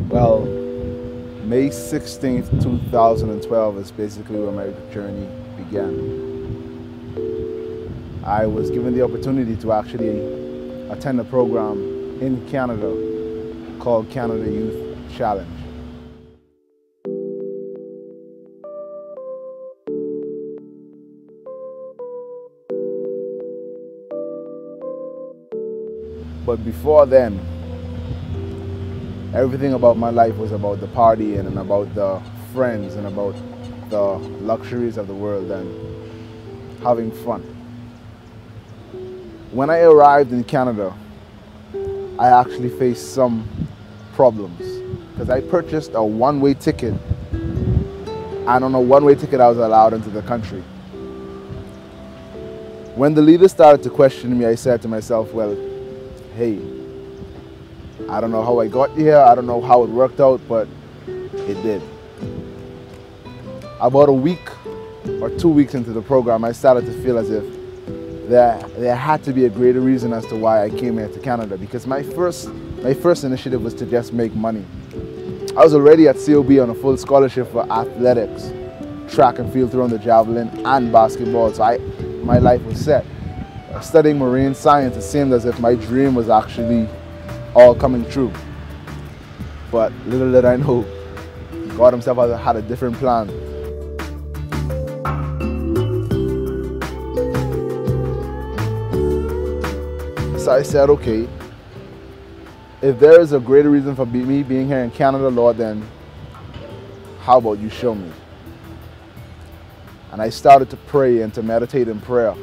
Well, May 16th, 2012 is basically where my journey began. I was given the opportunity to actually attend a program in Canada called Canada Youth Challenge. But before then, everything about my life was about the partying and about the friends and about the luxuries of the world and having fun. When I arrived in Canada, I actually faced some problems because I purchased a one-way ticket, and on a one-way ticket I was allowed into the country. When the leader started to question me, I said to myself, well, hey, I don't know how I got here, I don't know how it worked out, but it did. About a week or 2 weeks into the program, I started to feel as if there had to be a greater reason as to why I came here to Canada, because my first initiative was to just make money. I was already at COB on a full scholarship for athletics, track and field throwing, the javelin, and basketball, so my life was set. Studying marine science, it seemed as if my dream was actually all coming true. But little did I know, God himself had a different plan. So I said, okay, if there is a greater reason for me being here in Canada, Lord, then how about you show me? And I started to pray and to meditate in prayer.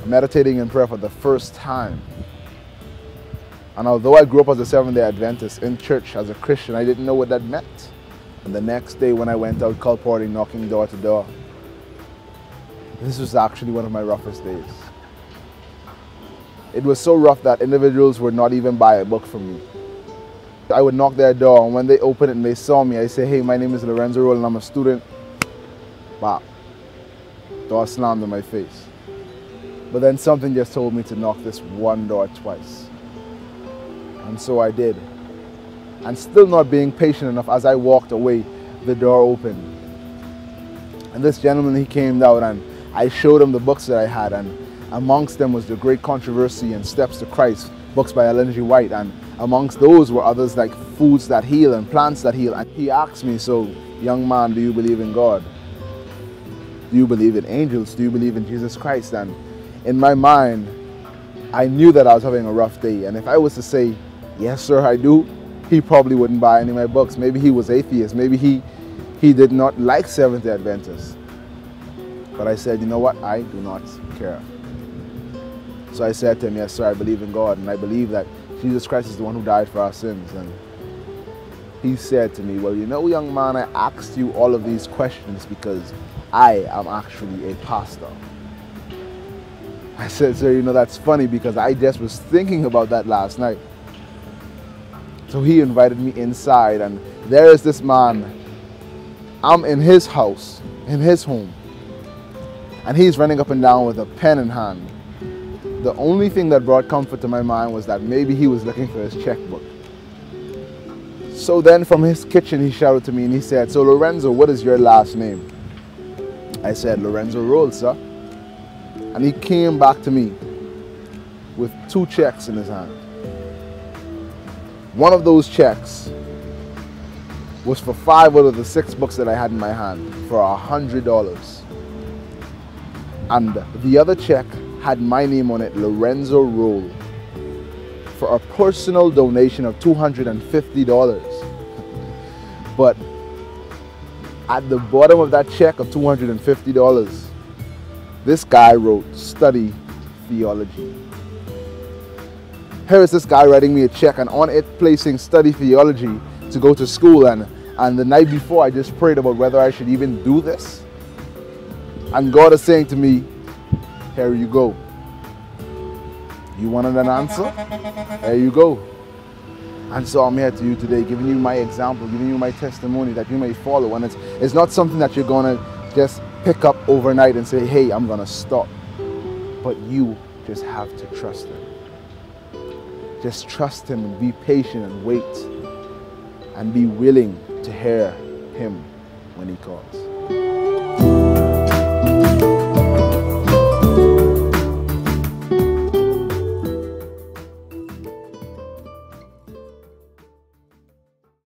Meditating in prayer for the first time. And although I grew up as a Seventh-day Adventist in church as a Christian, I didn't know what that meant. And the next day when I went out colporting, knocking door to door, this was actually one of my roughest days. It was so rough that individuals would not even buy a book from me. I would knock their door, and when they opened it and they saw me, I say, hey, my name is Lorenzo Rolle and I'm a student. Wow. Door slammed in my face. But then something just told me to knock this one door twice. And so I did. And still not being patient enough, as I walked away, the door opened. And this gentleman, he came down and I showed him the books that I had, and amongst them was The Great Controversy and Steps to Christ, books by Ellen G. White, and amongst those were others like Foods That Heal and Plants That Heal. And he asked me, so young man, do you believe in God? Do you believe in angels? Do you believe in Jesus Christ? And in my mind, I knew that I was having a rough day, and if I was to say, yes sir, I do, he probably wouldn't buy any of my books. Maybe he was atheist, maybe he did not like Seventh-day Adventists. But I said, you know what, I do not care. So I said to him, yes sir, I believe in God, and I believe that Jesus Christ is the one who died for our sins. And he said to me, well, you know, young man, I asked you all of these questions because I am actually a pastor. I said, sir, you know, that's funny because I just was thinking about that last night. So he invited me inside, and there is this man. I'm in his house, in his home, and he's running up and down with a pen in hand. The only thing that brought comfort to my mind was that maybe he was looking for his checkbook. So then from his kitchen, he shouted to me and he said, so Lorenzo, what is your last name? I said, Lorenzo Rolle, sir. And he came back to me with 2 checks in his hand. One of those checks was for 5 out of the 6 books that I had in my hand for $100. And the other check had my name on it, Lorenzo Rolle, for a personal donation of $250. But at the bottom of that check of $250, this guy wrote, study theology. Here is this guy writing me a check, and on it placing study theology to go to school. And the night before, I just prayed about whether I should even do this. And God is saying to me, here you go. You wanted an answer? There you go. And so I'm here to you today, giving you my example, giving you my testimony that you may follow. And it's not something that you're going to just pick up overnight and say, hey, I'm going to stop. But you just have to trust him. Just trust him and be patient and wait. and be willing to hear him when he calls.